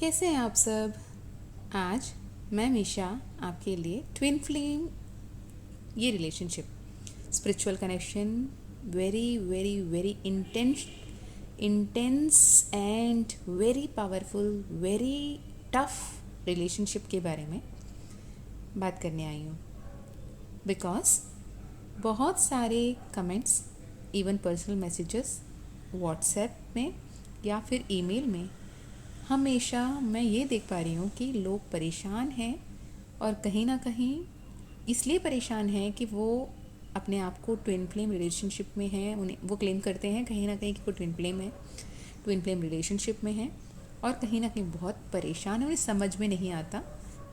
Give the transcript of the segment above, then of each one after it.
कैसे हैं आप सब। आज मैं मीशा आपके लिए ट्विन फ्लेम ये relationship spiritual connection very very very intense and very powerful very tough relationship के बारे में बात करने आई हूँ। बिकॉज बहुत सारे comments, even personal messages WhatsApp में या फिर ईमेल में हमेशा मैं ये देख पा रही हूँ कि लोग परेशान हैं और कहीं ना कहीं इसलिए परेशान हैं कि वो अपने आप को ट्विन फ्लेम रिलेशनशिप में हैं। उन्हें वो क्लेम करते हैं कहीं ना कहीं कि वो ट्विन फ्लेम है, ट्विन फ्लेम रिलेशनशिप में हैं और कहीं ना कहीं बहुत परेशान है। उन्हें समझ में नहीं आता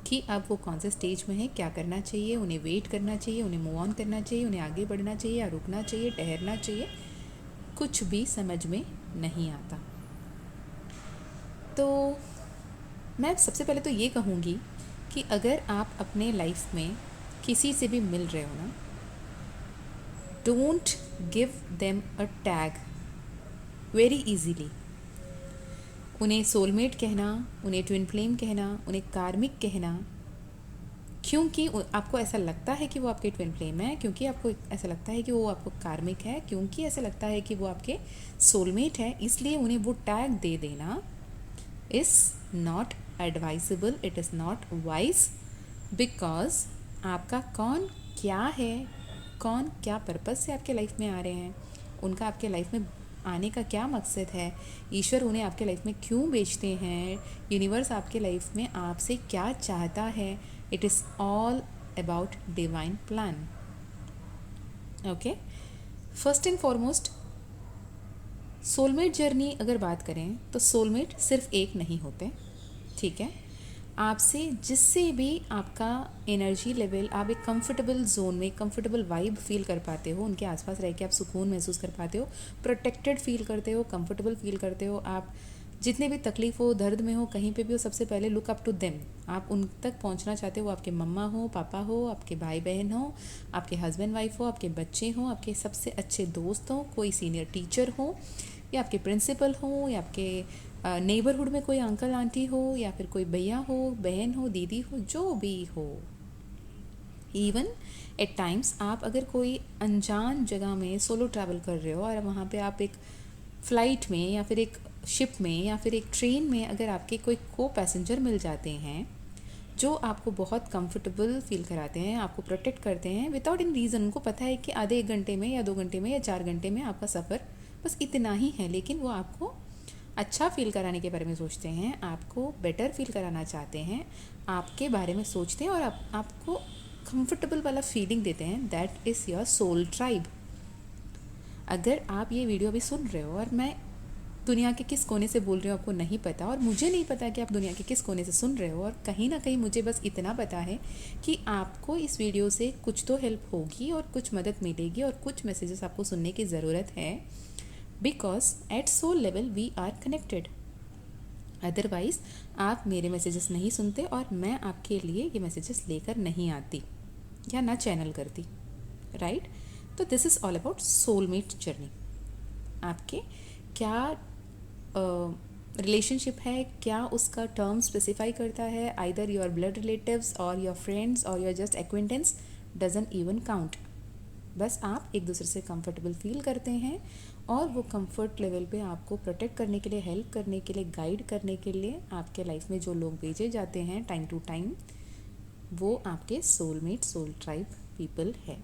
कि अब वो कौन से स्टेज में है, क्या करना चाहिए, उन्हें वेट करना चाहिए, उन्हें मूव ऑन करना चाहिए, उन्हें आगे बढ़ना चाहिए या रुकना चाहिए, ठहरना चाहिए, कुछ भी समझ में नहीं आता। तो मैं सबसे पहले तो ये कहूँगी कि अगर आप अपने लाइफ में किसी से भी मिल रहे हो ना, don't give them a tag very easily. उन्हें सोलमेट कहना, उन्हें ट्विन फ्लेम कहना, उन्हें कार्मिक कहना, क्योंकि आपको ऐसा लगता है कि वो आपके ट्विन फ्लेम है, क्योंकि आपको ऐसा लगता है कि वो आपको कार्मिक है, क्योंकि ऐसा लगता है कि वो आपके सोलमेट है, इसलिए उन्हें वो टैग दे देना is not advisable, it is not wise, because आपका कौन क्या है, कौन क्या पर्पस से आपके लाइफ में आ रहे हैं, उनका आपके लाइफ में आने का क्या मकसद है, ईश्वर उन्हें आपके लाइफ में क्यों भेजते हैं, यूनिवर्स आपके लाइफ में आपसे क्या चाहता है, it is all about divine plan. Okay, first and foremost soulmate journey अगर बात करें तो सोलमेट सिर्फ एक नहीं होते, ठीक है। आपसे जिससे भी आपका एनर्जी लेवल, आप एक कंफर्टेबल जोन में कंफर्टेबल वाइब फील कर पाते हो, उनके आसपास रह के आप सुकून महसूस कर पाते हो, प्रोटेक्टेड फील करते हो, कंफर्टेबल फील करते हो। आप जितने भी तकलीफ़ हो, दर्द में हो, कहीं पे भी हो, सबसे पहले लुक अप टू देम। आप उन तक पहुंचना चाहते हो, आपके मम्मा हो, पापा हो, आपके भाई बहन हो, आपके हस्बैंड वाइफ हो, आपके बच्चे हो, आपके सबसे अच्छे दोस्त हो, कोई सीनियर टीचर हो, या आपके प्रिंसिपल हो, या आपके नेबरहुड में कोई अंकल आंटी हो, या फिर कोई भैया हो, बहन हो, दीदी हो, जो भी हो। इवन एट टाइम्स आप अगर कोई अनजान जगह में सोलो ट्रैवल कर रहे हो और वहाँ पे आप एक फ़्लाइट में या फिर एक शिप में या फिर एक ट्रेन में अगर आपके कोई को पैसेंजर मिल जाते हैं जो आपको बहुत कंफर्टेबल फील कराते हैं, आपको प्रोटेक्ट करते हैं विदाउट इन रीज़न, उनको पता है कि आधे 1 घंटे में या 2 घंटे में या 4 घंटे में आपका सफ़र बस इतना ही है, लेकिन वो आपको अच्छा फील कराने के बारे में सोचते हैं, आपको बेटर फील कराना चाहते हैं, आपके बारे में सोचते हैं और आपको कंफर्टेबल वाला फीलिंग देते हैं। That is your soul tribe. अगर आप ये वीडियो अभी सुन रहे हो और मैं दुनिया के किस कोने से बोल रही हूँ आपको नहीं पता, और मुझे नहीं पता कि आप दुनिया के किस कोने से सुन रहे हो, और कहीं ना कहीं मुझे बस इतना पता है कि आपको इस वीडियो से कुछ तो हेल्प होगी और कुछ मदद मिलेगी और कुछ मैसेजेस आपको सुनने की ज़रूरत है, because at soul level we are connected. Otherwise आप मेरे मैसेजेस नहीं सुनते और मैं आपके लिए ये मैसेजेस लेकर नहीं आती या ना चैनल करती, राइट। तो this is all about soulmate journey. आपके क्या रिलेशनशिप है, क्या उसका टर्म स्पेसिफाई करता है, आइदर योर ब्लड रिलेटिव्स और योर फ्रेंड्स और your just acquaintance, doesn't even count. बस आप एक दूसरे से कंफर्टेबल फील करते हैं और वो कंफर्ट लेवल पे आपको प्रोटेक्ट करने के लिए, हेल्प करने के लिए, गाइड करने के लिए आपके लाइफ में जो लोग भेजे जाते हैं टाइम टू टाइम, वो आपके सोलमेट, सोल ट्राइब पीपल है।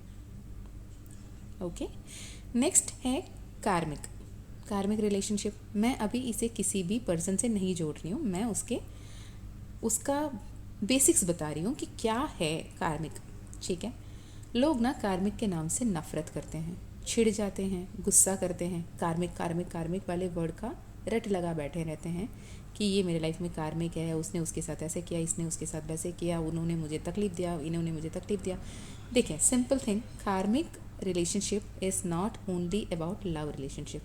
ओके, नेक्स्ट है कार्मिक। कार्मिक रिलेशनशिप, मैं अभी इसे किसी भी पर्सन से नहीं जोड़ रही हूँ, मैं उसका बेसिक्स बता रही हूँ कि क्या है कार्मिक, ठीक है। लोग ना कार्मिक के नाम से नफ़रत करते हैं, छिड़ जाते हैं, गुस्सा करते हैं, कार्मिक कार्मिक कार्मिक वाले वर्ड का रट लगा बैठे रहते हैं कि ये मेरे लाइफ में कार्मिक है, उसने उसके साथ ऐसे किया, इसने उसके साथ वैसे किया, उन्होंने मुझे तकलीफ़ दिया, इन्होंने मुझे तकलीफ़ दिया। देखिए, सिंपल थिंग, कार्मिक relationship is not only about love relationship,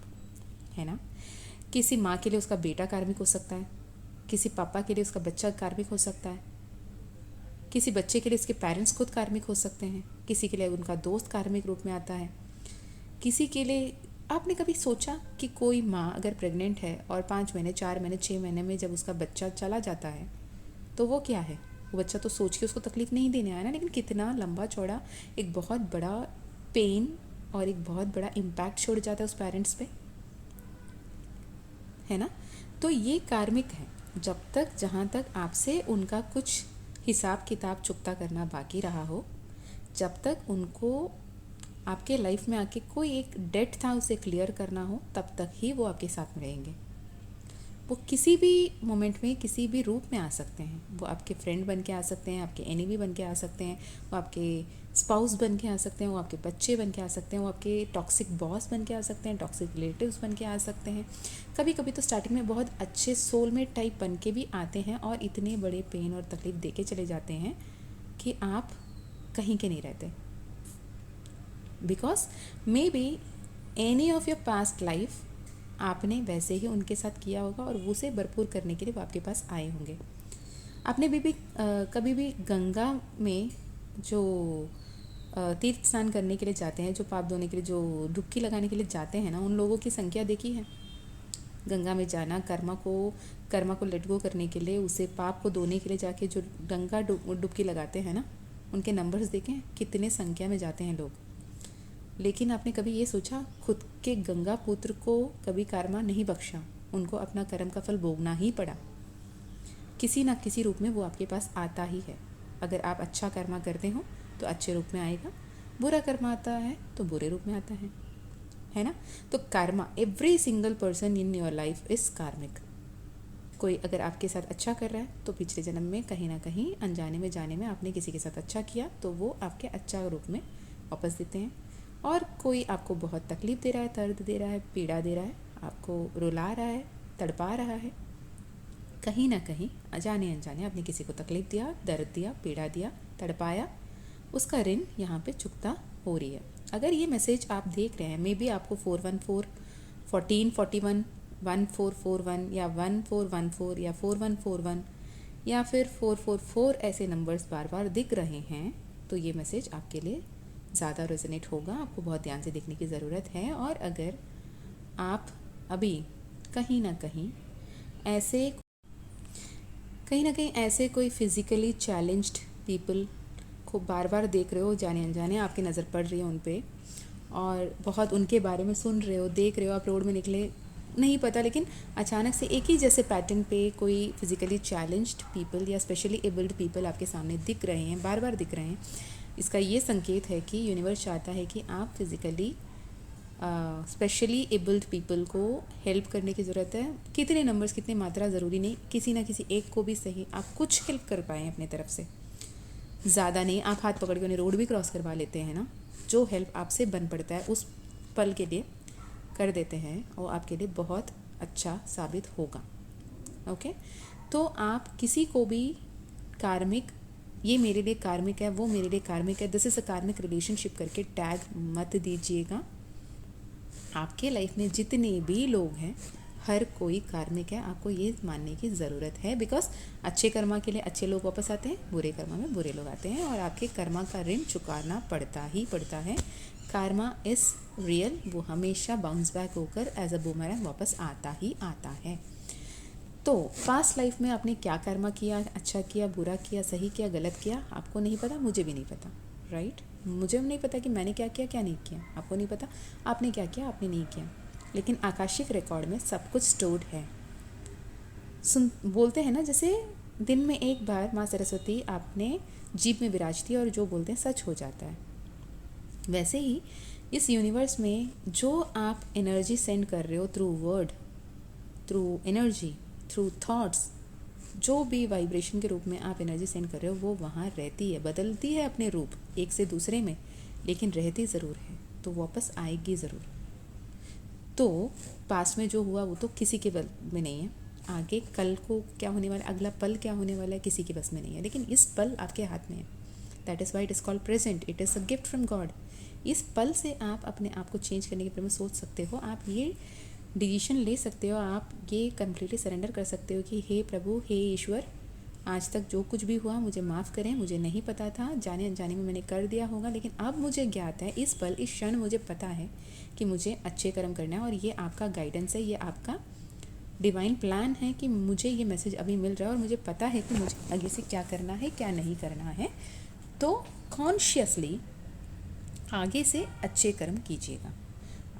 है ना। किसी माँ के लिए उसका बेटा कार्मिक हो सकता है, किसी पापा के लिए उसका बच्चा कार्मिक हो सकता है, किसी बच्चे के लिए उसके पेरेंट्स खुद कार्मिक हो सकते हैं, किसी के लिए उनका दोस्त कार्मिक रूप में आता है, किसी के लिए आपने कभी सोचा कि कोई माँ अगर प्रेग्नेंट है और 5 महीने, 4 महीने, 6 महीने में जब उसका बच्चा चला जाता है तो वो क्या है? वो बच्चा तो सोच के उसको तकलीफ़ नहीं देने आया ना, लेकिन कितना लंबा चौड़ा एक बहुत बड़ा पेन और एक बहुत बड़ा इम्पैक्ट छोड़ जाता है उस पेरेंट्स पे, है ना? तो ये कार्मिक है। जब तक जहाँ तक आपसे उनका कुछ हिसाब किताब चुकता करना बाकी रहा हो, जब तक उनको आपके लाइफ में आके कोई एक डेट था उसे क्लियर करना हो, तब तक ही वो आपके साथ में रहेंगे। वो किसी भी मोमेंट में किसी भी रूप में आ सकते हैं। वो आपके फ्रेंड बन के आ सकते हैं, आपके एनिमी बन के आ सकते हैं, वो आपके स्पाउस बन के आ सकते हैं, वो आपके बच्चे बन के आ सकते हैं, वो आपके टॉक्सिक बॉस बन के आ सकते हैं, टॉक्सिक रिलेटिव्स बन के आ सकते हैं। कभी कभी तो स्टार्टिंग में बहुत अच्छे सोलमेट टाइप बन के भी आते हैं और इतने बड़े पेन और तकलीफ दे के चले जाते हैं कि आप कहीं के नहीं रहते। Because may be any of your past life आपने वैसे ही उनके साथ किया होगा और वो उसे भरपूर करने के लिए वो आपके पास आए होंगे। आपने भी कभी भी गंगा में जो तीर्थ स्नान करने के लिए जाते हैं, जो पाप धोने के लिए, जो डुबकी लगाने के लिए जाते हैं ना, उन लोगों की संख्या देखी है? गंगा में जाना, कर्मा को लेट गो करने के लिए, उसे पाप को धोने के लिए जाके जो गंगा डुबकी लगाते हैं ना, उनके नंबर्स देखें कितने संख्या में जाते हैं लोग। लेकिन आपने कभी ये सोचा, खुद के गंगा पुत्र को कभी कर्मा नहीं बख्शा, उनको अपना कर्म का फल भोगना ही पड़ा। किसी ना किसी रूप में वो आपके पास आता ही है। अगर आप अच्छा कर्मा करते हो तो अच्छे रूप में आएगा, बुरा कर्मा आता है तो बुरे रूप में आता है ना? तो Karma, every single person in your life is कार्मिक। कोई अगर आपके साथ अच्छा कर रहा है तो पिछले जन्म में कहीं ना कहीं अनजाने में जाने में आपने किसी के साथ अच्छा किया, तो वो आपके अच्छा रूप में वापस देते हैं। और कोई आपको बहुत तकलीफ़ दे रहा है, दर्द दे रहा है, पीड़ा दे रहा है, आपको रुला रहा है, तड़पा रहा है, कहीं ना कहीं अजाने अनजाने आपने किसी को तकलीफ़ दिया, दर्द दिया, पीड़ा दिया, तड़पाया, उसका ऋण यहाँ पे चुकता हो रही है। अगर ये मैसेज आप देख रहे हैं, मे बी आपको 414, 1441, 1441 या 1414 या 4141 या फिर 444 ऐसे नंबर्स बार बार दिख रहे हैं, तो ये मैसेज आपके लिए ज़्यादा रेजोनेट होगा। आपको बहुत ध्यान से देखने की ज़रूरत है। और अगर आप अभी कहीं ना कहीं ऐसे कोई फिज़िकली चैलेंज्ड पीपल को बार बार देख रहे हो, जाने अनजाने आपकी नज़र पड़ रही है उन पे, और बहुत उनके बारे में सुन रहे हो, देख रहे हो, आप रोड में निकले नहीं पता, लेकिन अचानक से एक ही जैसे पैटर्न पे कोई फिज़िकली चैलेंज्ड पीपल या स्पेशली एबल्ड पीपल आपके सामने दिख रहे हैं, बार बार दिख रहे हैं, इसका ये संकेत है कि यूनिवर्स चाहता है कि आप फिज़िकली स्पेशली एबल्ड पीपल को हेल्प करने की ज़रूरत है। कितने नंबर्स, कितनी मात्रा ज़रूरी नहीं, किसी ना किसी एक को भी सही आप कुछ हेल्प कर पाएँ अपनी तरफ से, ज़्यादा नहीं। आप हाथ पकड़ के उन्हें रोड भी क्रॉस करवा लेते हैं ना, जो हेल्प आपसे बन पड़ता है उस पल के लिए कर देते हैं, वो आपके लिए बहुत अच्छा साबित होगा। ओके, तो आप किसी को भी कार्मिक, ये मेरे लिए कार्मिक है, वो मेरे लिए कार्मिक है, दिस इज़ अ कार्मिक रिलेशनशिप करके टैग मत दीजिएगा। आपके लाइफ में जितने भी लोग हैं, हर कोई कार्मिक है, आपको ये मानने की ज़रूरत है। बिकॉज अच्छे कर्मा के लिए अच्छे लोग वापस आते हैं, बुरे कर्मा में बुरे लोग आते हैं, और आपके कर्मा का ऋण चुकाना पड़ता ही पड़ता है। कार्मा इज़ रियल, वो हमेशा बाउंस बैक होकर एज अ बूमरैंग वापस आता ही आता है। तो पास्ट लाइफ में आपने क्या कर्मा किया, अच्छा किया, बुरा किया, सही किया, गलत किया, आपको नहीं पता, मुझे भी नहीं पता, राइट? मुझे भी नहीं पता कि मैंने क्या किया, क्या नहीं किया, आपको नहीं पता आपने क्या किया, आपने नहीं किया, लेकिन आकाशिक रिकॉर्ड में सब कुछ स्टोर्ड है। बोलते हैं ना, जैसे दिन में एक बार माँ सरस्वती आपने जीभ में विराजती है और जो बोलते हैं सच हो जाता है। वैसे ही इस यूनिवर्स में जो आप एनर्जी सेंड कर रहे हो through word, through energy, through thoughts, जो भी वाइब्रेशन के रूप में आप एनर्जी सेंड कर रहे हो, वो वहाँ रहती है, बदलती है अपने रूप एक से दूसरे में, लेकिन रहती ज़रूर है, तो वापस आएगी ज़रूर। तो पास्ट में जो हुआ वो तो किसी के बस में नहीं है, आगे कल को क्या होने वाला है, अगला पल क्या होने वाला है, किसी के बस में नहीं है, लेकिन इस पल आपके हाथ में है। That is why it is called present, it is a gift from God. इस पल से आप अपने आप को चेंज करने के बारे में सोच सकते हो, आप ये डिसीजन ले सकते हो, आप ये कम्प्लीटली सरेंडर कर सकते हो कि हे प्रभु, हे ईश्वर, आज तक जो कुछ भी हुआ मुझे माफ़ करें, मुझे नहीं पता था, जाने अनजाने में मैंने कर दिया होगा, लेकिन अब मुझे ज्ञात है, इस पल इस क्षण मुझे पता है कि मुझे अच्छे कर्म करना है और ये आपका गाइडेंस है, ये आपका डिवाइन प्लान है कि मुझे ये मैसेज अभी मिल रहा है और मुझे पता है कि मुझे आगे से क्या करना है क्या नहीं करना है। तो कॉन्शियसली आगे से अच्छे कर्म कीजिएगा,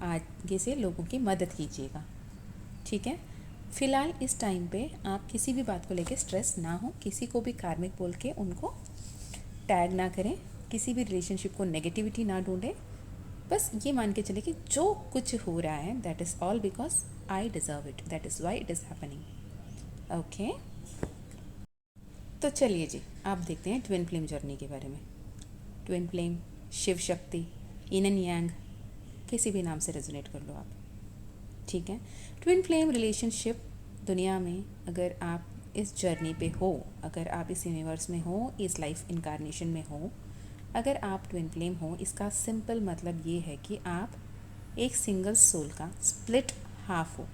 आगे से लोगों की मदद कीजिएगा, ठीक है। फ़िलहाल इस टाइम पे आप किसी भी बात को लेके स्ट्रेस ना हो, किसी को भी कार्मिक बोल के उनको टैग ना करें, किसी भी रिलेशनशिप को नेगेटिविटी ना ढूंढें, बस ये मान के चले कि जो कुछ हो रहा है that is all because I deserve it, that is why it is happening. Okay, तो चलिए जी, आप देखते हैं ट्विन फ्लेम जर्नी के बारे में। Twin flame, Shiv Shakti, yin and yang, किसी भी नाम से रेजोनेट कर लो आप, ठीक है। ट्विन फ्लेम रिलेशनशिप दुनिया में, अगर आप इस जर्नी पे हो, अगर आप इस यूनिवर्स में हो, इस लाइफ इनकारनेशन में हो, अगर आप ट्विन फ्लेम हो, इसका सिंपल मतलब ये है कि आप एक सिंगल सोल का स्प्लिट हाफ हो।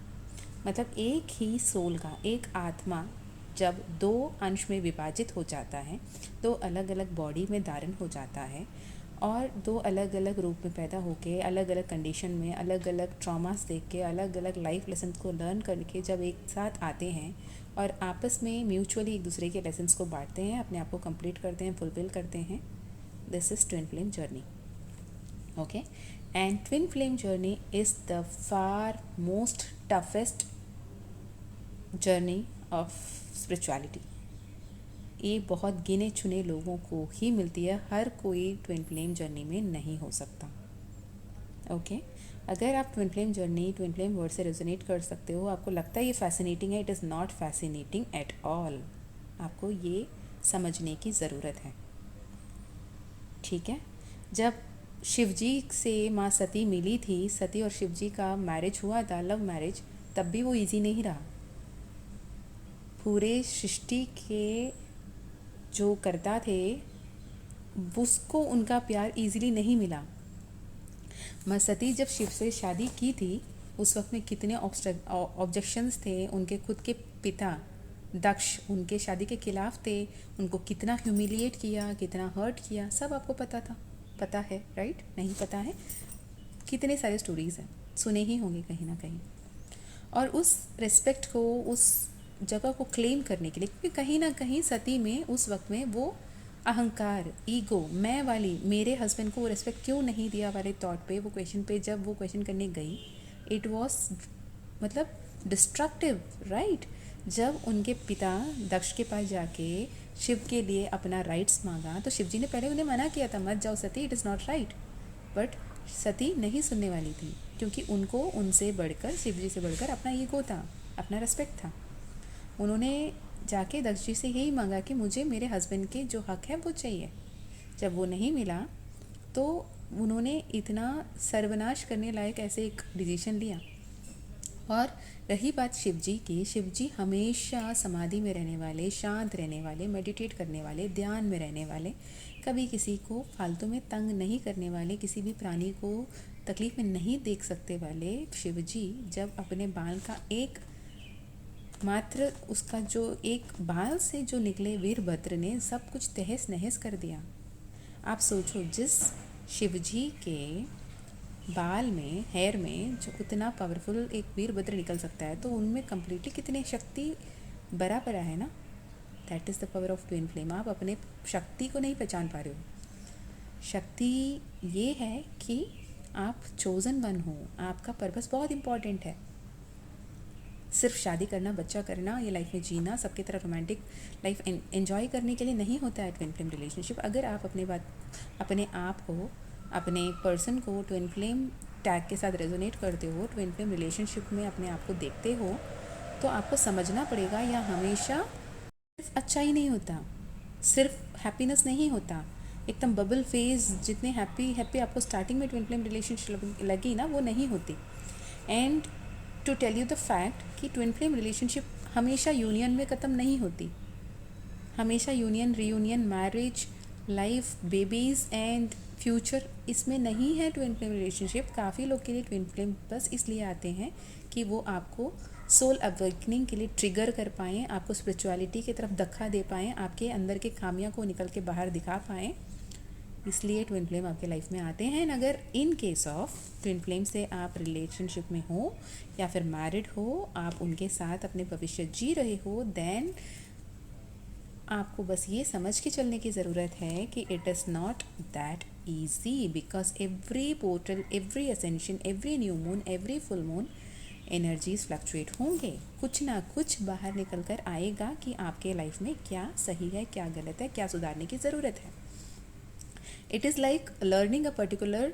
मतलब एक ही सोल का, एक आत्मा जब दो अंश में विभाजित हो जाता है, दो अलग अलग बॉडी में धारण हो जाता है और दो अलग अलग रूप में पैदा होके, अलग अलग कंडीशन में, अलग अलग ट्रॉमास देख के, अलग अलग लाइफ लेसन को लर्न करके जब एक साथ आते हैं और आपस में म्यूचुअली एक दूसरे के लेसन्स को बांटते हैं, अपने आप को कंप्लीट करते हैं, फुलफिल करते हैं, this is twin flame journey. Okay, and twin flame journey is the far most toughest journey of spirituality. ये बहुत गिने चुने लोगों को ही मिलती है, हर कोई ट्विन फ्लेम जर्नी में नहीं हो सकता। ओके, अगर आप twin flame journey, twin flame word से रेजोनेट कर सकते हो, आपको लगता है ये फैसिनेटिंग है, it is not fascinating at all. आपको ये समझने की ज़रूरत है, ठीक है। जब शिवजी से माँ सती मिली थी, सती और शिवजी का मैरिज हुआ था, लव मैरिज, तब भी वो इजी नहीं रहा। पूरे सृष्टि के जो करता थे उसको उनका प्यार इजीली नहीं मिला। माँ सती जब शिव से शादी की थी, उस वक्त में कितने ऑब्जेक्शंस थे। उनके खुद के पिता दक्ष उनके शादी के खिलाफ थे, उनको कितना ह्यूमिलिएट किया, कितना हर्ट किया, सब आपको पता था, पता है राइट? नहीं पता है? कितने सारे स्टोरीज़ हैं, सुने ही होंगे कहीं ना कहीं। और उस रिस्पेक्ट को, उस जगह को क्लेम करने के लिए, क्योंकि कहीं ना कहीं सती में उस वक्त में वो अहंकार, ईगो, मैं वाली, मेरे हस्बैंड को वो रिस्पेक्ट क्यों नहीं दिया वाले थॉट पे, वो क्वेश्चन पे जब वो क्वेश्चन करने गई, इट वॉज मतलब डिस्ट्रक्टिव, राइट? जब उनके पिता दक्ष के पास जाके शिव के लिए अपना राइट्स मांगा, तो शिव जी ने पहले उन्हें मना किया था, मत जाओ Sati, it is not right. But Sati नहीं सुनने वाली थी, क्योंकि उनको उनसे बढ़कर, शिव जी से बढ़कर अपना ईगो था, अपना रेस्पेक्ट था। उन्होंने जाके दक्ष जी से यही मांगा कि मुझे मेरे हस्बैंड के जो हक है वो चाहिए। जब वो नहीं मिला तो उन्होंने इतना सर्वनाश करने लायक ऐसे एक डिसीजन लिया। और रही बात शिव जी की, शिव जी हमेशा समाधि में रहने वाले, शांत रहने वाले, मेडिटेट करने वाले, ध्यान में रहने वाले, कभी किसी को फालतू में तंग नहीं करने वाले, किसी भी प्राणी को तकलीफ में नहीं देख सकते वाले शिव जी जब अपने बाल का एक मात्र, उसका जो एक बाल से जो निकले वीरभद्र ने सब कुछ तहस नहस कर दिया। आप सोचो, जिस शिवजी के बाल में, हेयर में जो उतना पावरफुल एक वीरभद्र निकल सकता है, तो उनमें कम्प्लीटली कितनी शक्ति भरा पड़ा है ना। That is the power of twin flame. आप अपने शक्ति को नहीं पहचान पा रहे हो। शक्ति ये है कि आप चोज़न वन हो, आपका पर्पस बहुत इम्पॉर्टेंट है। सिर्फ शादी करना, बच्चा करना, ये लाइफ में जीना, सबकी तरह रोमांटिक लाइफ एंजॉय करने के लिए नहीं होता है ट्विन फ्लेम रिलेशनशिप। अगर आप अपने आप को, अपने पर्सन को ट्विन फ्लेम टैग के साथ रेजोनेट करते हो, ट्विन फ्लेम रिलेशनशिप में अपने आप को देखते हो, तो आपको समझना पड़ेगा यह हमेशा सिर्फ अच्छा ही नहीं होता, सिर्फ हैप्पीनेस नहीं होता। एकदम बबल फेज जितने हैप्पी आपको स्टार्टिंग में ट्विन फ्लेम रिलेशनशिप लगी ना, वो नहीं होती। And to tell you the fact कि ट्विन फ्लेम रिलेशनशिप हमेशा यूनियन में ख़त्म नहीं होती। हमेशा union, reunion, marriage, life, babies and future, इसमें नहीं है ट्विन फ्लेम रिलेशनशिप। काफ़ी लोग के लिए ट्विन फ्लेम बस इसलिए आते हैं कि वो आपको सोल अवेकनिंग के लिए ट्रिगर कर पाएँ, आपको स्पिरिचुअलिटी की तरफ धक्का दे पाएँ, आपके अंदर के खामियों को निकल के बाहर दिखा पाएँ, इसलिए ट्विन फ्लेम आपके लाइफ में आते हैं। अगर in case of twin flame से आप रिलेशनशिप में हो या फिर मैरिड हो, आप उनके साथ अपने भविष्य जी रहे हो, देन आपको बस ये समझ के चलने की ज़रूरत है कि it is not that easy, because every portal, every ascension, every new moon, every full moon energies fluctuate होंगे। कुछ ना कुछ बाहर निकल कर आएगा कि आपके लाइफ में क्या सही है, क्या गलत है, क्या सुधारने की ज़रूरत है। It is like learning a particular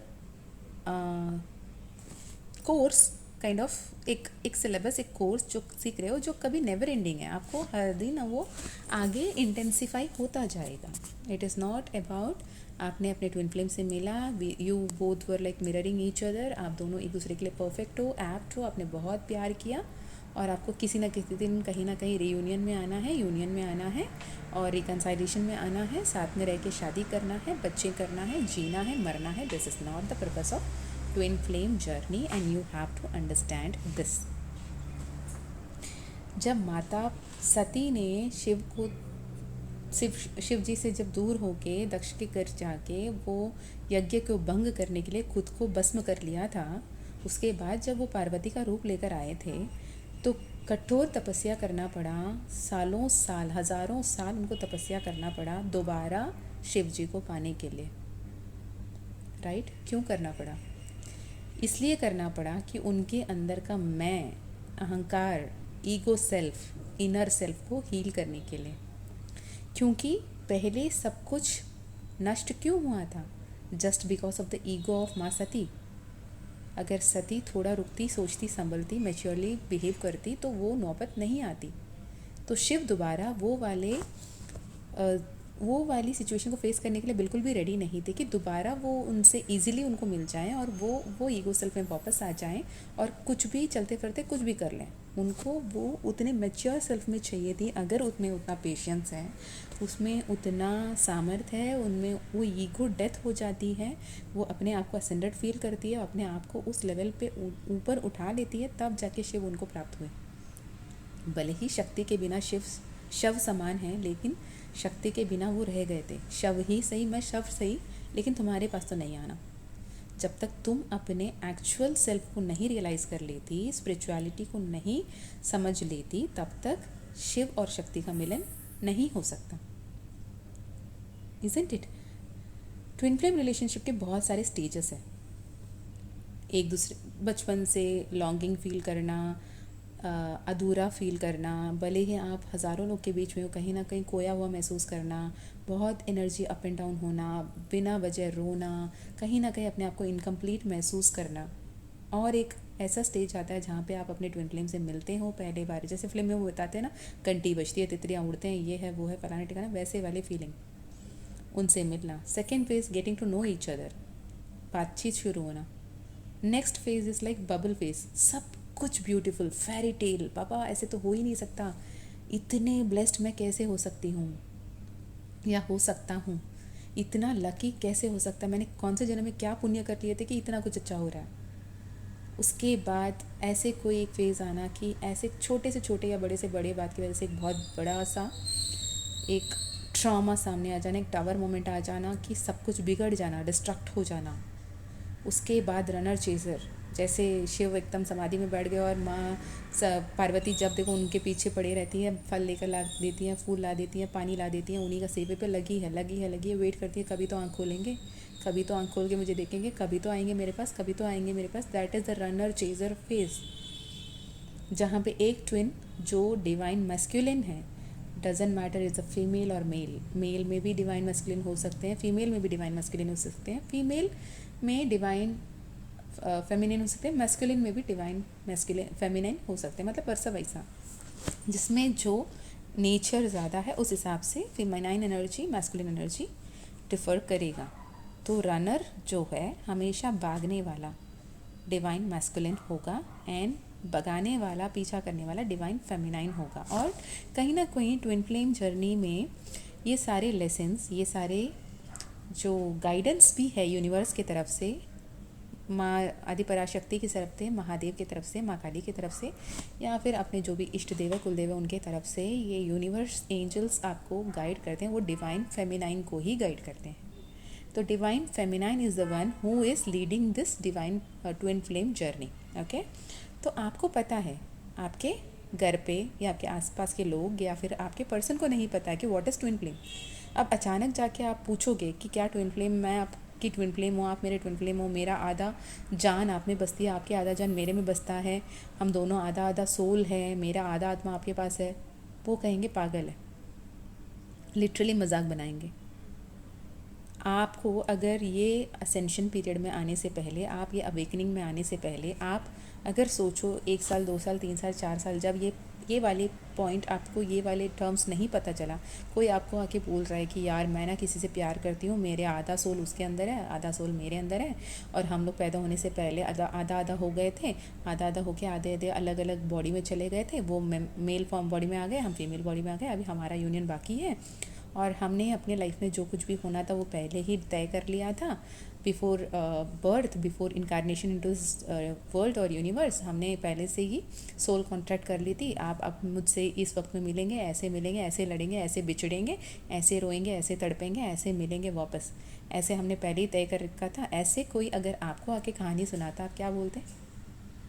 course, kind of एक सिलेबस, एक कोर्स जो सीख रहे हो जो कभी नेवर एंडिंग है, आपको हर दिन वो आगे इंटेंसिफाई होता जाएगा। इट इज़ नॉट अबाउट आपने अपने ट्विन फ्लेम से मिला, you both were like mirroring each other, आप दोनों एक दूसरे के लिए परफेक्ट हो, एप्ट हो, आपने बहुत प्यार किया और आपको किसी ना किसी दिन कहीं ना कहीं रीयूनियन में आना है, यूनियन में आना है और रिकन्साइलेशन में आना है, साथ में रह के शादी करना है, बच्चे करना है, जीना है, मरना है। This is not the purpose of twin flame journey and you have to understand this। जब माता सती ने शिव जी से जब दूर होके दक्ष के घर जाके वो यज्ञ को भंग करने के लिए खुद को भस्म कर लिया था, उसके बाद जब वो पार्वती का रूप लेकर आए थे तो कठोर तपस्या करना पड़ा, सालों साल, हज़ारों साल उनको तपस्या करना पड़ा दोबारा शिव जी को पाने के लिए। राइट? क्यों करना पड़ा? इसलिए करना पड़ा कि उनके अंदर का मैं, अहंकार, ईगो सेल्फ, इनर सेल्फ को हील करने के लिए। क्योंकि पहले सब कुछ नष्ट क्यों हुआ था? Just because of the ego of माँ सती। अगर सती थोड़ा रुकती, सोचती, संभलती, मैच्योरली बिहेव करती तो वो नौबत नहीं आती। तो शिव दोबारा वो वाली सिचुएशन को फेस करने के लिए बिल्कुल भी रेडी नहीं थे कि दोबारा वो उनसे इजीली उनको मिल जाएं और वो ईगो सेल्फ में वापस आ जाएं और कुछ भी चलते फिरते कुछ भी कर लें। उनको वो उतने मैच्योर सेल्फ में चाहिए थी। अगर उसमें उतना पेशेंस है, उसमें उतना सामर्थ्य है, उनमें वो ईगो डेथ हो जाती है, वो अपने आप को असेंडेड फील करती है, अपने आप को उस लेवल पे ऊपर उठा लेती है, तब जाके शिव उनको प्राप्त हुए। भले ही शक्ति के बिना शिव शव समान है, लेकिन शक्ति के बिना वो रह गए थे। शव ही सही, मैं शव सही, लेकिन तुम्हारे पास तो नहीं आना। जब तक तुम अपने एक्चुअल सेल्फ को नहीं रियलाइज़ कर लेती, स्पिरिचुअलिटी को नहीं समझ लेती, तब तक शिव और शक्ति का मिलन नहीं हो सकता। Isn't it? Twin flame relationship के बहुत सारे स्टेजेस हैं। एक दूसरे बचपन से लॉन्गिंग फील करना, अधूरा फील करना, भले ही आप हज़ारों लोग के बीच में हो, कहीं ना कहीं खोया हुआ महसूस करना, बहुत एनर्जी अप एंड डाउन होना, बिना वजह रोना, कहीं ना कहीं अपने आप को इनकम्प्लीट महसूस करना। और एक ऐसा स्टेज आता है जहाँ पे आप अपने ट्विन फ्लेम से मिलते हो पहले बार, जैसे फिल्म में वो बताते हैं ना, घंटी बजती है, तितलियाँ उड़ते हैं, ये है वो है फलाना ठिकाना, वैसे वाली फीलिंग, उनसे मिलना। Second phase getting to know each other, बातचीत शुरू होना। Next phase is like bubble phase, सब कुछ ब्यूटीफुल, फेरी टेल, पापा ऐसे तो हो ही नहीं सकता, इतने ब्लेस्ड मैं कैसे हो सकती हूँ या हो सकता हूँ, इतना लकी कैसे हो सकता, मैंने कौन से जन्म में क्या पुण्य कर लिए थे कि इतना कुछ अच्छा हो रहा है। उसके बाद ऐसे कोई एक फेज़ आना कि ऐसे छोटे से छोटे या बड़े से बड़े बात की वजह से एक बहुत बड़ा सा एक ट्रॉमा सामने आ जाना, एक टावर मोमेंट आ जाना कि सब कुछ बिगड़ जाना, डिस्ट्रक्ट हो जाना। उसके बाद रनर चेजर, जैसे शिव एकदम समाधि में बैठ गए और माँ पार्वती जब देखो उनके पीछे पड़े रहती है, फल लेकर ला देती हैं, फूल ला देती हैं, पानी ला देती हैं, उन्हीं का सेवे पे लगी है, वेट करती है कभी तो आँख खोलेंगे, कभी तो आँख खोल के मुझे देखेंगे, कभी तो आएंगे मेरे पास, कभी तो आएंगे मेरे पास। That is the runner chaser phase, जहाँ पे एक ट्विन जो डिवाइन मैस्कुलिन है, doesn't matter is a female और मेल, मेल में भी डिवाइन मैस्कुलिन हो सकते हैं, फीमेल में भी डिवाइन मैस्कुलिन हो सकते हैं, फीमेल में डिवाइन फेमिनिन हो सकते हैं, मैस्कुलिन में भी डिवाइन मैस्कुलिन फेमिनिन हो सकते हैं, मतलब वर्सा वैसा, जिसमें जो नेचर ज़्यादा है उस हिसाब से feminine energy, masculine energy differ करेगा। तो रनर जो है हमेशा भागने वाला डिवाइन मैस्कुलिन होगा एंड भगाने वाला, पीछा करने वाला डिवाइन फेमिनाइन होगा। और कहीं ना कहीं ट्विन फ्लेम जर्नी में ये सारे लेसन्स, ये सारे जो गाइडेंस भी है यूनिवर्स की तरफ से, माँ आदि पराशक्ति की तरफ से, महादेव की तरफ से, माँ काली की तरफ से, या फिर अपने जो भी इष्ट देव कुलदेव है उनके तरफ से ये यूनिवर्स एंजल्स आपको गाइड करते हैं। वो डिवाइन फेमिनाइन को ही गाइड करते हैं। तो divine feminine is the one who is leading this divine twin flame journey. Okay, तो आपको पता है आपके घर पे या आपके आसपास के लोग या फिर आपके पर्सन को नहीं पता है कि व्हाट इज़ ट्विन फ्लेम। अब अचानक जाके आप पूछोगे कि क्या ट्विन फ्लेम, मैं आपकी ट्विन फ्लेम हूँ, आप मेरे ट्विन फ्लेम हो, मेरा आधा जान आप में बसती है, आपके आधा जान मेरे में बसता है, हम दोनों आधा आधा सोल है, मेरा आधा आत्मा आपके पास है, वो कहेंगे पागल है, लिटरली मजाक बनाएंगे। आपको अगर ये असेंशन पीरियड में आने से पहले, आप ये अवेकनिंग में आने से पहले, आप अगर सोचो 1 साल 2 साल 3 साल 4 साल, जब ये वाले पॉइंट आपको, ये वाले टर्म्स नहीं पता चला, कोई आपको आके बोल रहा है कि यार मैं ना किसी से प्यार करती हूँ, मेरे आधा सोल उसके अंदर है, आधा सोल मेरे अंदर है, और हम लोग पैदा होने से पहले आधा आधा हो गए थे, आधा आधा होके आधे आधे अलग अलग बॉडी में चले गए थे, वो मेल फॉर्म बॉडी में आ गए, हम फीमेल बॉडी में आ गए, अभी हमारा यूनियन बाकी है, और हमने अपने लाइफ में जो कुछ भी होना था वो पहले ही तय कर लिया था, before birth, before incarnation into this world और यूनिवर्स, हमने पहले से ही सोल कॉन्ट्रैक्ट कर ली थी। आप अब मुझसे इस वक्त में मिलेंगे, ऐसे लड़ेंगे, ऐसे बिछड़ेंगे, ऐसे रोएंगे, ऐसे तड़पेंगे, ऐसे मिलेंगे वापस, ऐसे हमने पहले ही तय कर रखा था। ऐसे कोई अगर आपको आके कहानी सुनाता, आप क्या बोलते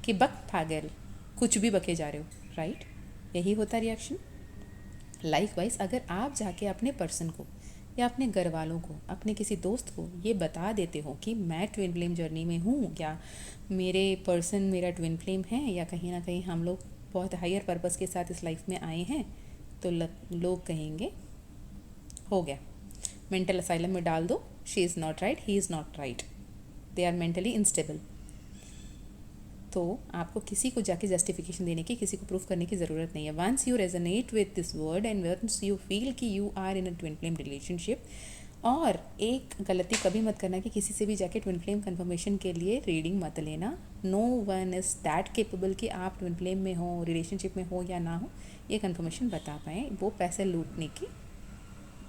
कि बक पागल, कुछ भी बके जा रहे हो, राइट? यही होता रिएक्शन। लाइकवाइज अगर आप जाके अपने पर्सन को या अपने घर वालों को, अपने किसी दोस्त को ये बता देते हो कि मैं ट्विन फ्लेम जर्नी में हूँ, या मेरे पर्सन मेरा ट्विन फ्लेम है, या कहीं ना कहीं हम लोग बहुत हायर पर्पस के साथ इस लाइफ में आए हैं, तो लोग कहेंगे हो गया, मेंटल असाइलम में डाल दो, she is not right, he is not right, they are mentally unstable. तो आपको किसी को जाके जस्टिफिकेशन देने की, किसी को प्रूफ करने की ज़रूरत नहीं है। Once you resonate with this word and once you feel कि you are in a twin flame relationship. और एक गलती कभी मत करना कि किसी से भी जाके ट्विन फ्लेम कन्फर्मेशन के लिए रीडिंग मत लेना। No one is that capable कि आप ट्विन फ्लेम में हो, रिलेशनशिप में हो या ना हो, ये कन्फर्मेशन बता पाएँ। वो पैसे लूटने की,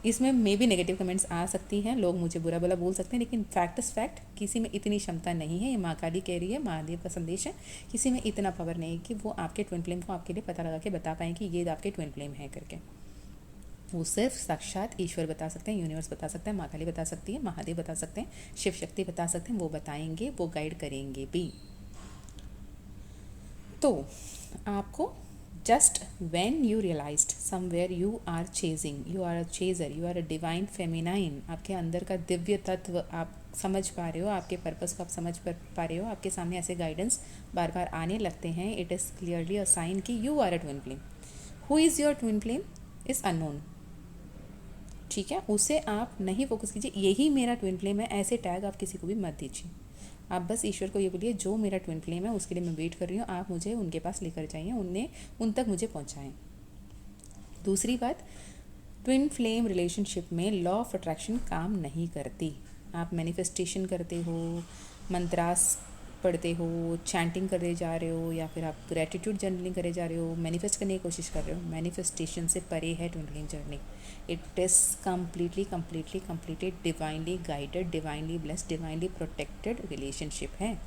इसमें मे भी नेगेटिव कमेंट्स आ सकती हैं, लोग मुझे बुरा भला बोल सकते हैं, लेकिन फैक्ट इज़ फैक्ट, किसी में इतनी क्षमता नहीं है। ये माँ काली कह रही है, महादेव का संदेश है, किसी में इतना पावर नहीं है कि वो आपके ट्विन फ्लेम को आपके लिए पता लगा के बता पाएँ कि ये आपके ट्विन फ्लेम है करके। वो सिर्फ साक्षात ईश्वर बता सकते हैं, यूनिवर्स बता सकते हैं, माँ काली बता सकती है, महादेव बता सकते हैं, शिव शक्ति बता सकते हैं, वो बताएंगे, वो गाइड करेंगे भी। तो आपको just when you realized somewhere you are chasing, you are a chaser, you are a divine feminine, आपके अंदर का दिव्य तत्व आप समझ पा रहे हो, आपके पर्पस को आप समझ पा रहे हो, आपके सामने ऐसे गाइडेंस बार बार आने लगते हैं, it is clearly a sign कि you are a twin flame. Who is your twin flame is unknown, ठीक है, उसे आप नहीं फोकस कीजिए, यही मेरा ट्विन फ्लेम है, ऐसे टैग आप किसी को भी मत दीजिए। आप बस ईश्वर को ये बोलिए जो मेरा ट्विन फ्लेम है उसके लिए मैं वेट कर रही हूँ, आप मुझे उनके पास लेकर जाइए, उन तक मुझे पहुँचाएँ। दूसरी बात, ट्विन फ्लेम रिलेशनशिप में लॉ ऑफ अट्रैक्शन काम नहीं करती। आप मैनिफेस्टेशन करते हो, मंत्रास पढ़ते हो, चैंटिंग करे जा रहे हो, या फिर आप ग्रेटिट्यूड जर्नलिंग करे जा रहे हो, मैनिफेस्ट करने की कोशिश कर रहे हो, मैनिफेस्टेशन से परे है twin flame journey. It is completely divinely guided, divinely blessed, divinely protected relationship है।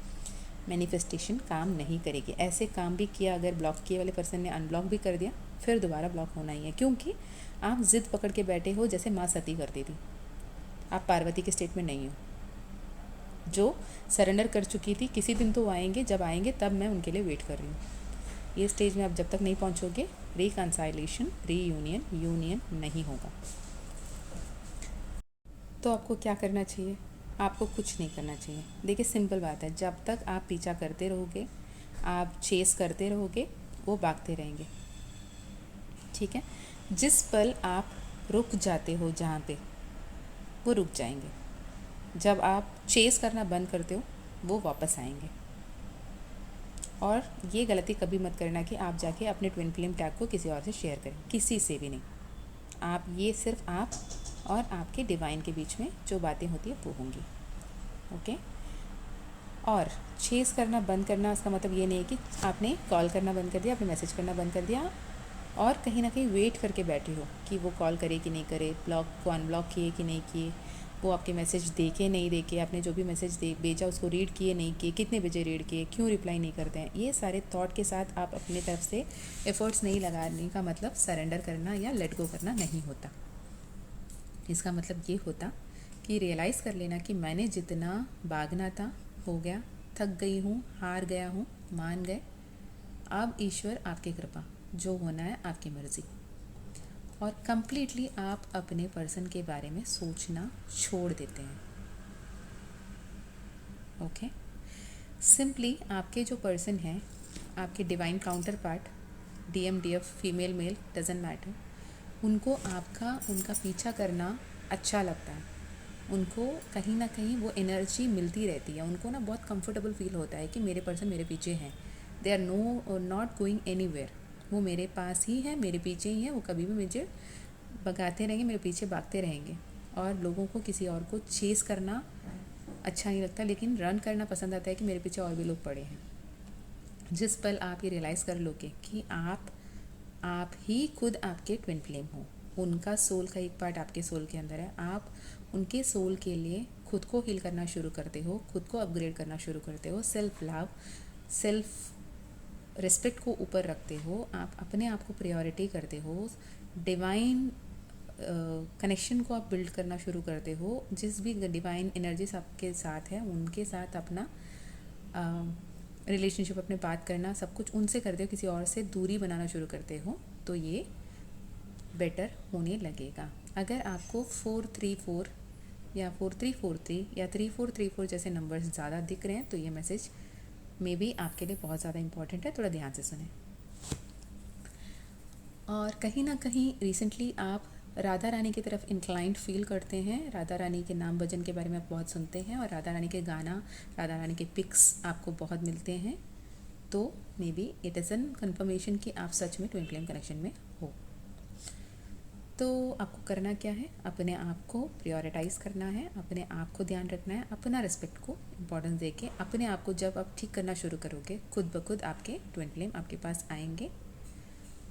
मैनिफेस्टेशन काम नहीं करेगी। ऐसे काम भी किया, अगर ब्लॉक किए वाले पर्सन ने अनब्लॉक भी कर दिया, फिर दोबारा ब्लॉक होना ही है, क्योंकि आप ज़िद पकड़ के बैठे हो जैसे माँ सती करती थी। आप पार्वती के स्टेट में नहीं हो, जो सरेंडर कर चुकी थी। किसी दिन तो आएंगे, जब आएंगे तब मैं उनके लिए वेट कर रही हूँ। ये स्टेज में आप जब तक नहीं पहुँचोगे, रिकन्साइलेशन, यूनियन नहीं होगा। तो आपको क्या करना चाहिए? आपको कुछ नहीं करना चाहिए। देखिए सिंपल बात है, जब तक आप पीछा करते रहोगे, आप चेस करते रहोगे, वो भागते रहेंगे, ठीक है। जिस पल आप रुक जाते हो जहाँ पे, वो रुक जाएंगे। जब आप चेस करना बंद करते हो, वो वापस आएंगे। और ये गलती कभी मत करना कि आप जाके अपने ट्विन फ्लेम टैग को किसी और से शेयर करें, किसी से भी नहीं। आप ये सिर्फ आप और आपके डिवाइन के बीच में जो बातें होती है वो होंगी, ओके। और चेस करना बंद करना, इसका मतलब ये नहीं है कि आपने कॉल करना बंद कर दिया, आपने मैसेज करना बंद कर दिया और कहीं ना कहीं वेट करके बैठे हो कि वो कॉल करे कि नहीं करे, ब्लॉक को अनब्लॉक किए कि नहीं किए, वो आपके मैसेज देखे नहीं देखे, आपने जो भी मैसेज दे भेजा उसको रीड किए नहीं किए, कितने बजे रीड किए, क्यों रिप्लाई नहीं करते हैं, ये सारे थॉट के साथ आप अपनी तरफ से एफ़र्ट्स नहीं लगाने का मतलब सरेंडर करना या लेट गो करना नहीं होता। इसका मतलब ये होता कि रियलाइज़ कर लेना कि मैंने जितना भागना था हो गया, थक गई हूँ, हार गया हूँ, मान गए, अब ईश्वर आपकी कृपा, जो होना है आपकी मर्ज़ी। और कम्प्लीटली आप अपने पर्सन के बारे में सोचना छोड़ देते हैं। ओके, सिंपली आपके जो पर्सन हैं, आपके divine counter part, DM DF female male doesn't matter, उनको आपका उनका पीछा करना अच्छा लगता है। उनको कहीं ना कहीं वो एनर्जी मिलती रहती है, उनको ना बहुत कंफर्टेबल फील होता है कि मेरे पर्सन मेरे पीछे हैं, they are not going anywhere, वो मेरे पास ही है, मेरे पीछे ही है, वो कभी भी मुझे भगाते रहेंगे, मेरे पीछे भागते रहेंगे। और लोगों को किसी और को चेस करना अच्छा नहीं लगता, लेकिन रन करना पसंद आता है कि मेरे पीछे और भी लोग पड़े हैं। जिस पल आप ये रियलाइज़ कर लोगे कि आप ही खुद आपके ट्विन फ्लेम हो, उनका सोल का एक पार्ट आपके सोल के अंदर है, आप उनके सोल के लिए खुद को हील करना शुरू करते हो, खुद को अपग्रेड करना शुरू करते हो, सेल्फ लव, सेल्फ रिस्पेक्ट को ऊपर रखते हो, आप अपने आप को प्रायोरिटी करते हो, डिवाइन कनेक्शन को आप बिल्ड करना शुरू करते हो, जिस भी डिवाइन एनर्जीज आपके साथ है उनके साथ अपना रिलेशनशिप, अपने बात करना, सब कुछ उनसे करते हो, किसी और से दूरी बनाना शुरू करते हो, तो ये बेटर होने लगेगा। अगर आपको 434 या 4343 या 3434 जैसे नंबर्स ज़्यादा दिख रहे हैं तो ये मैसेज मे बी आपके लिए बहुत ज़्यादा इंपॉर्टेंट है, थोड़ा ध्यान से सुने। और कहीं ना कहीं रिसेंटली आप राधा रानी की तरफ इंक्लाइंड फील करते हैं, राधा रानी के नाम भजन के बारे में आप बहुत सुनते हैं और राधा रानी के गाना, राधा रानी के पिक्स आपको बहुत मिलते हैं, तो may be it is an confirmation कि आप सच में ट्विन फ्लेम कनेक्शन में हो। तो आपको करना क्या है, अपने आप को प्रायोरिटाइज़ करना है, अपने आप को ध्यान रखना है, अपना रिस्पेक्ट को इम्पोर्टेंस दे के अपने आप को जब आप ठीक करना शुरू करोगे, खुद ब खुद आपके ट्विन फ्लेम आपके पास आएंगे,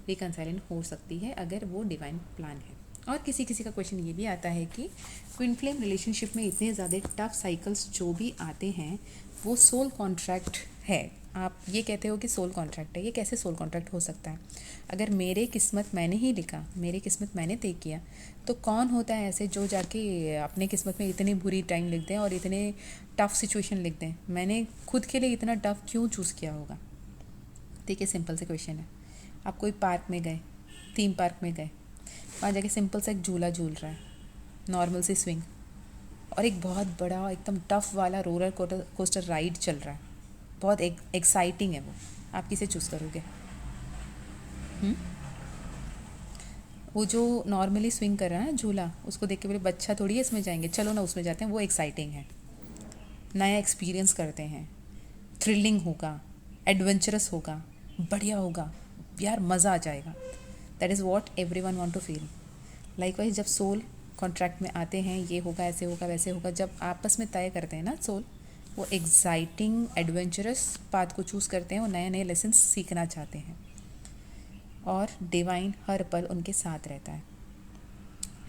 रिकनसाइलेंट हो सकती है अगर वो डिवाइन प्लान है। और किसी किसी का क्वेश्चन ये भी आता है कि ट्विन फ्लेम रिलेशनशिप में इतने ज़्यादा टफ साइकिल्स जो भी आते हैं वो सोल कॉन्ट्रैक्ट है। आप ये कहते हो कि सोल कॉन्ट्रैक्ट है, ये कैसे सोल कॉन्ट्रैक्ट हो सकता है? अगर मेरे किस्मत मैंने ही लिखा, मेरे किस्मत मैंने तय किया, तो कौन होता है ऐसे जो जाके अपने किस्मत में इतनी बुरी टाइम लिख दें और इतने टफ़ सिचुएशन लिख दें? मैंने खुद के लिए इतना टफ़ क्यों चूज़ किया होगा? देखिए, सिंपल से क्वेश्चन है। आप कोई पार्क में गए, थीम पार्क में गए, वहाँ जाके सिंपल सा एक झूला झूल रहा है, नॉर्मल सी स्विंग, और एक बहुत बड़ा एकदम टफ़ वाला रोलर कोस्टर राइड चल रहा है, बहुत एक्साइटिंग है वो, आप किसे चूज़ करोगे? वो जो नॉर्मली स्विंग कर रहा है ना झूला, उसको देख के बोले बच्चा थोड़ी है इसमें जाएंगे, चलो ना उसमें जाते हैं, वो एक्साइटिंग है, नया एक्सपीरियंस करते हैं, थ्रिलिंग होगा, एडवेंचरस होगा, बढ़िया होगा, यार मज़ा आ जाएगा। That is what every one want to feel. Likewise जब सोल कॉन्ट्रैक्ट में आते हैं, ये होगा, ऐसे होगा, वैसे होगा, जब आपस में तय करते हैं ना सोल, वो एक्साइटिंग एडवेंचरस पाथ को चूज़ करते हैं, वो नए नए लेसन सीखना चाहते हैं, और डिवाइन हर पल उनके साथ रहता है।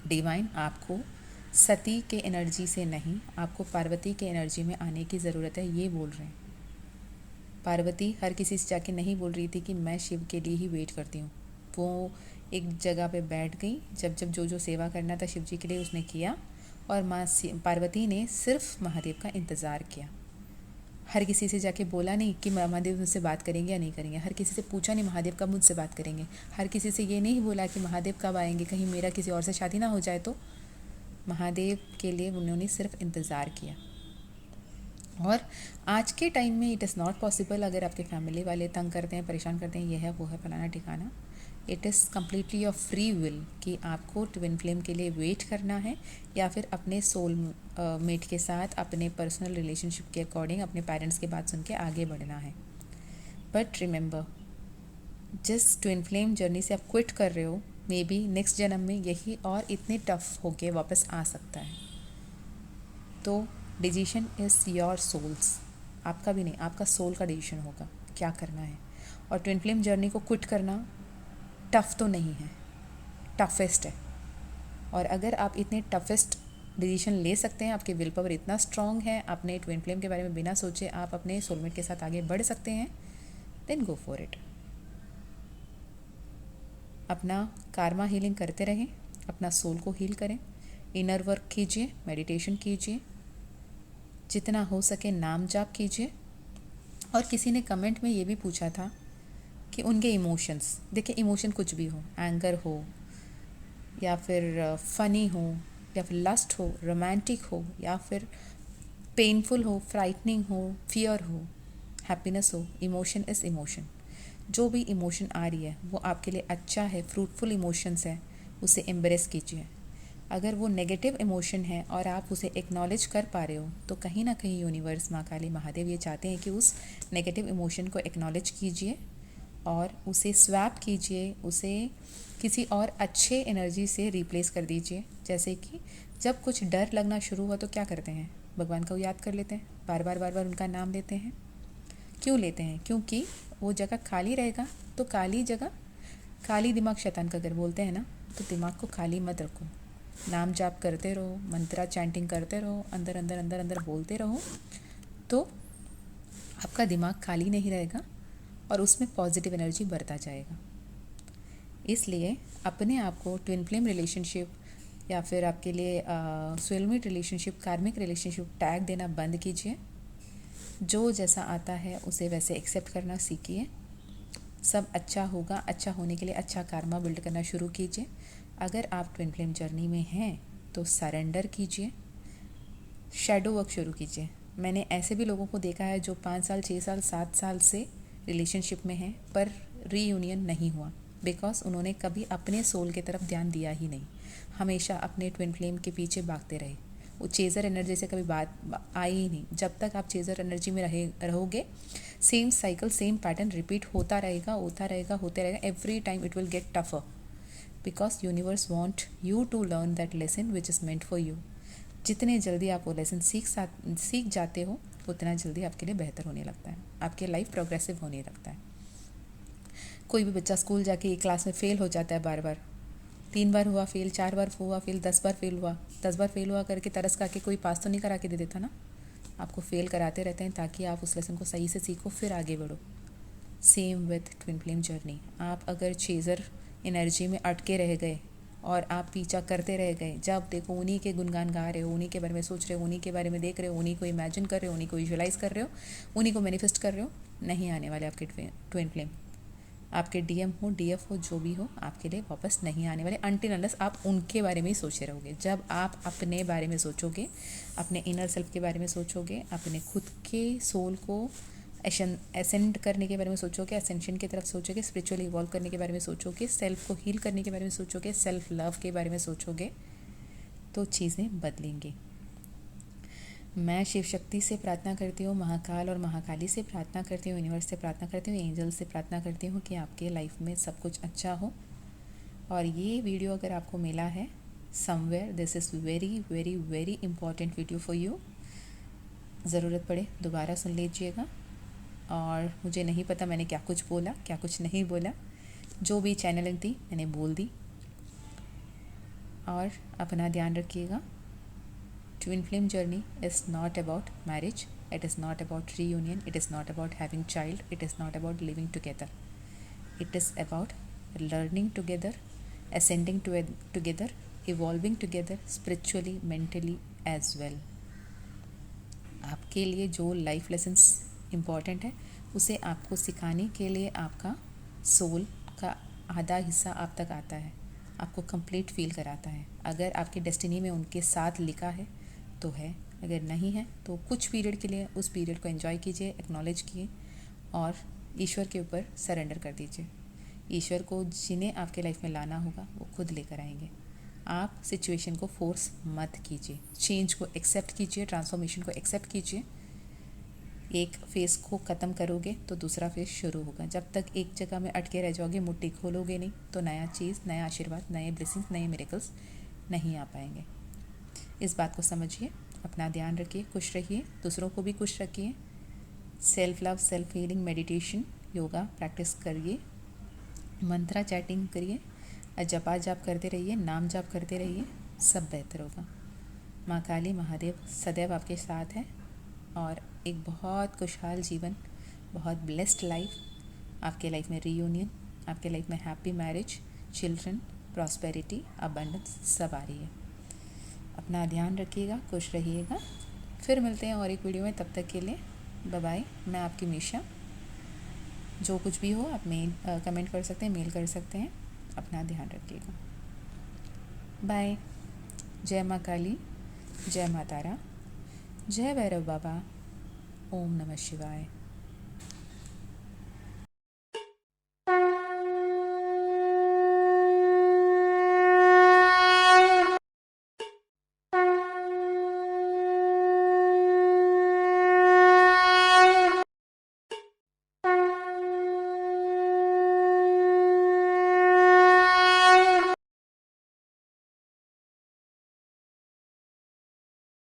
डिवाइन आपको सती के एनर्जी से नहीं, आपको पार्वती के एनर्जी में आने की ज़रूरत है, ये बोल रहे हैं। पार्वती हर किसी से जाके नहीं बोल रही थी कि मैं शिव के लिए ही वेट करती हूँ, वो एक जगह पे बैठ गई, जब जब जो जो सेवा करना था शिव जी के लिए उसने किया, और माँ पार्वती ने सिर्फ महादेव का इंतज़ार किया। हर किसी से जाके बोला नहीं कि महादेव मुझसे बात करेंगे या नहीं करेंगे, हर किसी से पूछा नहीं महादेव कब मुझसे बात करेंगे, हर किसी से ये नहीं बोला कि महादेव कब आएंगे, कहीं मेरा किसी और से शादी ना हो जाए। तो महादेव के लिए उन्होंने सिर्फ इंतज़ार किया। और आज के टाइम में इट इज़ नॉट पॉसिबल, अगर आपके फैमिली वाले तंग करते हैं, परेशान करते हैं, ये है वो है फलाना ठिकाना, it is completely your free will कि आपको ट्विन फ्लेम के लिए वेट करना है या फिर अपने सोल मेट के साथ अपने पर्सनल रिलेशनशिप के अकॉर्डिंग अपने पेरेंट्स की बात सुन के आगे बढ़ना है। बट रिमेंबर, जिस ट्विन फ्लेम जर्नी से आप क्विट कर रहे हो, मे बी नेक्स्ट जन्म में यही और इतने टफ होके वापस आ सकता है। तो डिसीजन इज़ योर सोल्स, आपका भी नहीं, आपका सोल का डिसीजन होगा क्या करना है। और ट्विन फ्लेम जर्नी को क्विट करना टफ़ तो नहीं है, टफेस्ट है। और अगर आप इतने टफेस्ट डिसीजन ले सकते हैं, आपकी विल पावर इतना स्ट्रांग है, अपने ट्विन फ्लेम के बारे में बिना सोचे आप अपने सोलमेट के साथ आगे बढ़ सकते हैं, देन गो फॉर इट। अपना कार्मा हीलिंग करते रहें, अपना सोल को हील करें, इनर वर्क कीजिए, मेडिटेशन कीजिए, जितना हो सके नाम जाप कीजिए। और किसी ने कमेंट में ये भी पूछा था कि उनके इमोशंस, देखिए इमोशन कुछ भी हो, एंगर हो या फिर फ़नी हो या फिर लस्ट हो, रोमांटिक हो या फिर पेनफुल हो, फ्राइटनिंग हो, फियर हो, हैप्पीनेस हो, इमोशन इज़ इमोशन। जो भी इमोशन आ रही है वो आपके लिए अच्छा है, फ्रूटफुल इमोशंस है, उसे एम्ब्रेस कीजिए। अगर वो नेगेटिव इमोशन है और आप उसे एक्नॉलेज कर पा रहे हो तो कहीं ना कहीं यूनिवर्स, माँ काली, महादेव ये चाहते हैं कि उस नेगेटिव इमोशन को एक्नॉलेज कीजिए और उसे स्वैप कीजिए, उसे किसी और अच्छे एनर्जी से रिप्लेस कर दीजिए। जैसे कि जब कुछ डर लगना शुरू हुआ तो क्या करते हैं, भगवान को याद कर लेते हैं, बार बार उनका नाम लेते हैं। क्यों लेते हैं? क्योंकि वो जगह खाली रहेगा तो खाली जगह, खाली दिमाग शैतान का घर बोलते हैं ना, तो दिमाग को खाली मत रखो, नाम जाप करते रहो, मंत्रा चैंटिंग करते रहो, अंदर अंदर अंदर अंदर बोलते रहो, तो आपका दिमाग खाली नहीं रहेगा और उसमें पॉजिटिव एनर्जी बढ़ता जाएगा। इसलिए अपने आप को ट्विन फ्लेम रिलेशनशिप या फिर आपके लिए सोलमेट रिलेशनशिप, कार्मिक रिलेशनशिप टैग देना बंद कीजिए। जो जैसा आता है उसे वैसे एक्सेप्ट करना सीखिए। सब अच्छा होगा, अच्छा होने के लिए अच्छा कार्मा बिल्ड करना शुरू कीजिए। अगर आप ट्विन फ्लेम जर्नी में हैं तो सरेंडर कीजिए, शैडो वर्क शुरू कीजिए। मैंने ऐसे भी लोगों को देखा है जो 5 साल, 6 साल, 7 साल से रिलेशनशिप में हैं पर रीयूनियन नहीं हुआ, बिकॉज उन्होंने कभी अपने सोल की तरफ ध्यान दिया ही नहीं, हमेशा अपने ट्विन फ्लेम के पीछे भागते रहे। वो चेज़र एनर्जी से कभी बात आई ही नहीं। जब तक आप चेज़र एनर्जी में रहोगे, same cycle, same pattern repeat होता रहेगा, होते रहेगा। Every time it will get tougher because universe want you to learn that lesson which is meant for you. जितने जल्दी आप वो लेसन सीख जाते हो उतना जल्दी आपके लिए बेहतर होने लगता है, आपके लाइफ प्रोग्रेसिव होने लगता है। कोई भी बच्चा स्कूल जाके एक क्लास में फ़ेल हो जाता है बार बार, 3 बार हुआ फेल, 4 बार हुआ फेल, 10 बार फेल हुआ, 10 बार फेल हुआ करके तरस खा के कोई पास तो नहीं करा के दे देता ना। आपको फेल कराते रहते हैं ताकि आप उस लेसन को सही से सीखो, फिर आगे बढ़ो। Same with twin flame journey. आप अगर चेज़र एनर्जी में अटके रह गए और आप पीछा करते रह गए, जब देखो उन्हीं के गुणगान गा रहे हो, उन्हीं के बारे में सोच रहे हो, उन्हीं के बारे में देख रहे हो, उन्हीं को इमेजिन कर रहे हो, उन्हीं को विजुअलाइज कर रहे हो, उन्हीं को मैनिफेस्ट कर रहे हो, नहीं आने वाले आपके ट्विन फ्लेम। आपके डीएम हो, डीएफ हो, जो भी हो, आपके लिए वापस नहीं आने वाले अनटिल अनलेस आप उनके बारे में ही सोचे रहोगे। जब आप अपने बारे में सोचोगे, अपने इनर सेल्फ के बारे में सोचोगे, अपने खुद के सोल को एसेंड करने के बारे में सोचोगे, एसेंशन की तरफ सोचोगे, स्पिरिचुअली इवॉल्व करने के बारे में सोचोगे, सेल्फ को हील करने के बारे में सोचोगे, सेल्फ लव के बारे में सोचोगे, तो चीज़ें बदलेंगी। मैं शिव शक्ति से प्रार्थना करती हूँ, महाकाल और महाकाली से प्रार्थना करती हूँ, यूनिवर्स से प्रार्थना करती हूँ, एंजल से प्रार्थना करती हूँ कि आपके लाइफ में सब कुछ अच्छा हो। और ये वीडियो अगर आपको मिला है somewhere, this is very very very important video for you. ज़रूरत पड़े दोबारा सुन लीजिएगा। और मुझे नहीं पता मैंने क्या कुछ बोला, क्या कुछ नहीं बोला, जो भी चैनलिंग थी मैंने बोल दी। और अपना ध्यान रखिएगा। Twin flame journey is not about marriage, it is not about reunion, it is not about having child, it is not about living together. It is about learning together, ascending together, evolving together spiritually, mentally as well. आपके लिए जो life lessons important है उसे आपको सिखाने के लिए आपका सोल का आधा हिस्सा आप तक आता है, आपको कंप्लीट फील कराता है। अगर आपकी डेस्टिनी में उनके साथ लिखा है तो है, अगर नहीं है तो कुछ पीरियड के लिए उस पीरियड को एंजॉय कीजिए, एक्नॉलेज किए और ईश्वर के ऊपर सरेंडर कर दीजिए। ईश्वर को जिन्हें आपके लाइफ में लाना होगा वो खुद लेकर आएंगे। आप सिचुएशन को फोर्स मत कीजिए, चेंज को एक्सेप्ट कीजिए, ट्रांसफॉर्मेशन को एक्सेप्ट कीजिए। एक फेज़ को ख़त्म करोगे तो दूसरा फेज़ शुरू होगा। जब तक एक जगह में अटके रह जाओगे, मुट्ठी खोलोगे नहीं, तो नया चीज़, नया आशीर्वाद, नए ब्लेसिंग्स, नए मिरेकल्स नहीं आ पाएंगे। इस बात को समझिए, अपना ध्यान रखिए, खुश रहिए, दूसरों को भी खुश रखिए। Self love, self healing, meditation, yoga practice करिए, मंत्रा चैटिंग करिए, जपा जाप करते रहिए, नाम जाप करते रहिए, सब बेहतर होगा। माँ काली महादेव सदैव आपके साथ हैं और एक बहुत खुशहाल जीवन, बहुत ब्लेस्ड लाइफ, आपके लाइफ में रीयूनियन, आपके लाइफ में happy marriage, children, prosperity, abundance सब आ रही है। अपना ध्यान रखिएगा, खुश रहिएगा। फिर मिलते हैं और एक वीडियो में, तब तक के लिए बाय बाय। मैं आपकी मीशा। जो कुछ भी हो आप मेल कमेंट कर सकते हैं, मेल कर सकते हैं। अपना ध्यान रखिएगा। बाय। जय माँ काली, जय माँ तारा, जय भैरव बाबा, ओम नमः शिवाय।